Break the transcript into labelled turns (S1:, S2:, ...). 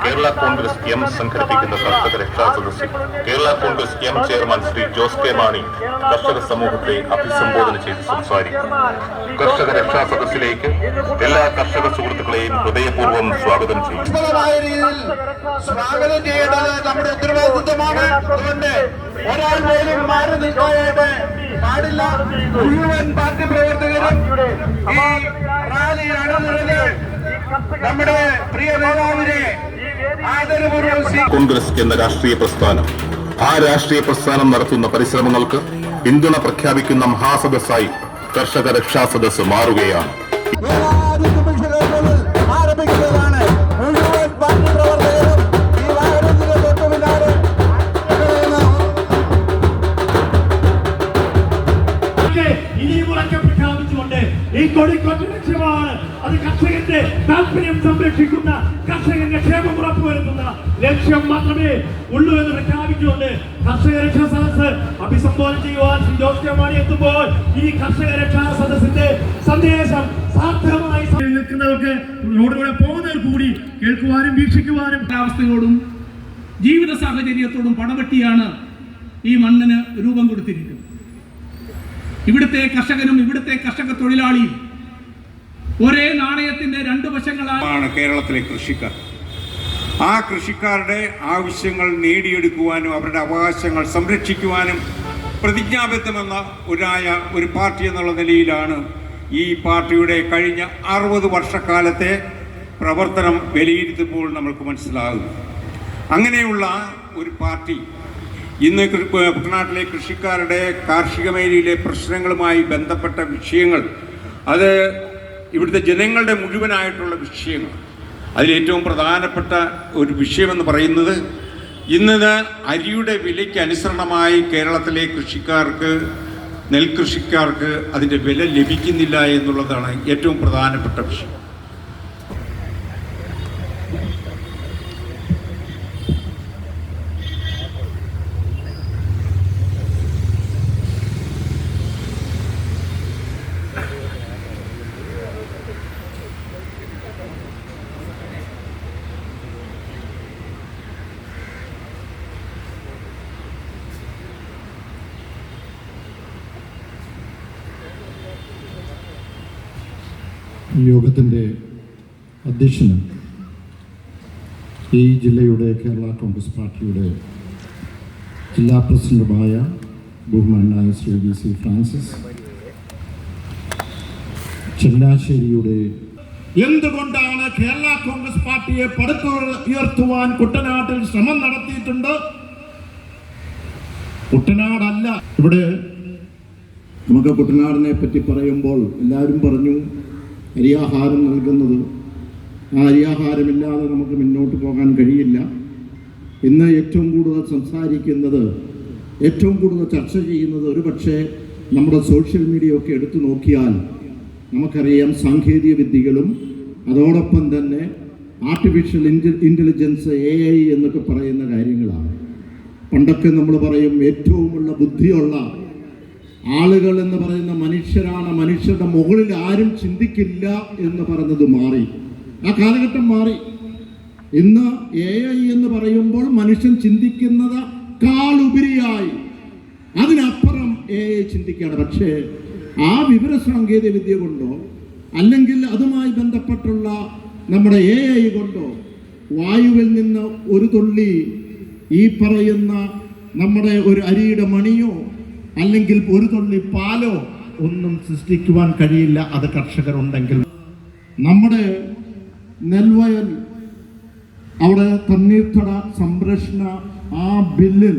S1: Kerala Congress M സംഘടിപ്പിക്കുന്ന കർഷക രക്ഷാ സദസ്സിൽ Kerala Congress M chairman Shri Jose K Mani കർഷക സമൂഹത്തെ അഭിസംബോധന ചെയ്ത് സംസാരിക്കും. കർഷക രക്ഷാ സദസ്സിലേക്ക് എല്ലാ കർഷക സുഹൃത്തുക്കളെയും ഹൃദയപൂർവ്വം സ്വാഗതം ചെയ്യും.
S2: സ്വാഗതം ചെയ്യേണ്ടത് നമ്മുടെ ഉത്തരവാദിത്വമാണ്. അതുകൊണ്ട് ഒരാൾ പോലും മാറി നിൽക്കാനായിട്ട് പാടില്ല. മുഴുവൻ പാർട്ടി പ്രവർത്തകരും ഈ റാലി അണിനിരന്ന് നമ്മുടെ പ്രിയ നേതാവിനെ ആദരപൂർവ്വം
S1: കോൺഗ്രസ് എന്ന രാഷ്ട്രീയ പ്രസ്ഥാനം ആ രാഷ്ട്രീയ പ്രസ്ഥാനം നടത്തുന്ന പരിശ്രമങ്ങൾക്ക് പിന്തുണ പ്രഖ്യാപിക്കുന്ന മഹാസദസ്സായി കർഷക രക്ഷാ സദസ്സ് മാറുകയാണ്.
S2: ആരംഭിക്കുന്നതാണ്. മുഴുവൻ പാർട്ടി പ്രവർത്തകരും ഈ വാഹനത്തിന് തൊട്ടുപിന്നാലെ
S3: ഇനിയും ഉറക്കെ പ്രഖ്യാപിച്ചുകൊണ്ട് ഈ കൊടിക്കൊറ്റ ലക്ഷ്യമാണ്. അത് കർഷകന്റെ താല്പര്യം സംരക്ഷിക്കുന്ന, കർഷകന്റെ ക്ഷേമം ഉറപ്പുവരുത്തുന്ന ലക്ഷ്യം മാത്രമേ ഉള്ളൂ എന്ന് പ്രഖ്യാപിച്ചുകൊണ്ട് കർഷക രക്ഷാ സദസ്സ് അഭിസംബോധന ചെയ്യുവാൻ ശ്രീ ജോസ് കെ മാണി എത്തുമ്പോൾ ഈ കർഷക രക്ഷാ സദസ്സിന്റെ സന്ദേശം സാർത്ഥകമായി നിൽക്കുന്നവർക്ക്, റോഡിലൂടെ പോകുന്നവർ കൂടി കേൾക്കുവാനും വീക്ഷിക്കുവാനും അവസ്ഥയോടും ജീവിത സാഹചര്യത്തോടും പണവെട്ടിയാണ് ഈ മണ്ണിന് രൂപം കൊടുത്തിരിക്കുന്നത്. ഇവിടുത്തെ കർഷകനും ഇവിടുത്തെ കർഷക തൊഴിലാളിയും ഒരേ നാണയത്തിന്റെ രണ്ടു വശങ്ങളാണ്
S4: കേരളത്തിലെ കൃഷിക്കാർ. ആ കൃഷിക്കാരുടെ ആവശ്യങ്ങൾ നേടിയെടുക്കുവാനും അവരുടെ അവകാശങ്ങൾ സംരക്ഷിക്കുവാനും പ്രതിജ്ഞാബദ്ധമെന്ന ഒരു പാർട്ടി എന്നുള്ള നിലയിലാണ് ഈ പാർട്ടിയുടെ കഴിഞ്ഞ 60 വർഷക്കാലത്തെ പ്രവർത്തനം വിലയിരുത്തുമ്പോൾ നമ്മൾക്ക് മനസ്സിലാകുന്നു. അങ്ങനെയുള്ള ഒരു പാർട്ടി ഇന്ന് കുട്ടനാട്ടിലെ കൃഷിക്കാരുടെ കാർഷിക മേഖലയിലെ പ്രശ്നങ്ങളുമായി ബന്ധപ്പെട്ട വിഷയങ്ങൾ, അത് ഇവിടുത്തെ ജനങ്ങളുടെ മുഴുവനായിട്ടുള്ള വിഷയങ്ങൾ, അതിലേറ്റവും പ്രധാനപ്പെട്ട ഒരു വിഷയമെന്ന് പറയുന്നത് ഇന്ന് അരിയുടെ വിലയ്ക്ക് അനുസരണമായി കേരളത്തിലെ നെൽകൃഷിക്കാർക്ക് അതിൻ്റെ വില ലഭിക്കുന്നില്ല എന്നുള്ളതാണ് ഏറ്റവും പ്രധാനപ്പെട്ട വിഷയം.
S5: യോഗത്തിൻ്റെ അധ്യക്ഷനും ഈ ജില്ലയുടെ കേരള കോൺഗ്രസ് പാർട്ടിയുടെ ജില്ലാ പ്രസിഡന്റുമായ ബഹുമാനായ ശ്രീ VC ഫ്രാൻസിസ്, ചങ്ങനാശ്ശേരിയുടെ
S2: എന്തുകൊണ്ടാണ് കേരള കോൺഗ്രസ് പാർട്ടി
S5: പാർട്ടിയെ പടുത്തുയർത്തുവാൻ കുട്ടനാട്ടിൽ ശ്രമം നടത്തിയിട്ടുണ്ട്. കുട്ടനാടല്ല ഇവിടെ. നമുക്ക് കുട്ടനാടിനെ പറ്റി പറയുമ്പോൾ എല്ലാവരും പറഞ്ഞു അരിയാഹാരം നൽകുന്നത്. ആ അരിയാഹാരമില്ലാതെ നമുക്ക് മുന്നോട്ട് പോകാൻ കഴിയില്ല. ഇന്ന് ഏറ്റവും കൂടുതൽ സംസാരിക്കുന്നത്, ഏറ്റവും കൂടുതൽ ചർച്ച ചെയ്യുന്നത് ഒരുപക്ഷെ നമ്മുടെ സോഷ്യൽ മീഡിയ ഒക്കെ എടുത്തു നോക്കിയാൽ നമുക്കറിയാം സാങ്കേതിക വിദ്യകളും അതോടൊപ്പം തന്നെ ആർട്ടിഫിഷ്യൽ ഇൻ്റലിജൻസ് AI എന്നൊക്കെ പറയുന്ന കാര്യങ്ങളാണ്. പണ്ടൊക്കെ നമ്മൾ പറയും ഏറ്റവുമുള്ള ബുദ്ധിയുള്ള ആളുകൾ എന്ന് പറയുന്ന മനുഷ്യരാണ്, മനുഷ്യരുടെ മുകളിൽ ആരും ചിന്തിക്കില്ല എന്ന് പറഞ്ഞത് മാറി. ആ കാലഘട്ടം മാറി. ഇന്ന് AI എന്ന് പറയുമ്പോൾ മനുഷ്യൻ ചിന്തിക്കുന്നതിനേക്കാളുപരിയായി അതിനപ്പുറം AI ചിന്തിക്കുകയാണ്. പക്ഷേ ആ വിവര സാങ്കേതിക വിദ്യ കൊണ്ടോ അല്ലെങ്കിൽ അതുമായി ബന്ധപ്പെട്ടുള്ള നമ്മുടെ AI കൊണ്ടോ വായുവിൽ നിന്ന് ഒരു തുള്ളി ഈ പറയുന്ന നമ്മുടെ ഒരു അരിയുടെ മണിയോ അല്ലെങ്കിൽ ഒരു തുള്ളി പാലോ ഒന്നും സൃഷ്ടിക്കുവാൻ കഴിയില്ല. അത് കർഷകരുണ്ടെങ്കിൽ. നമ്മുടെ നെൽവയൽ അവിടെ തണ്ണീർത്തട സംരക്ഷണ ആ ബില്ലിൽ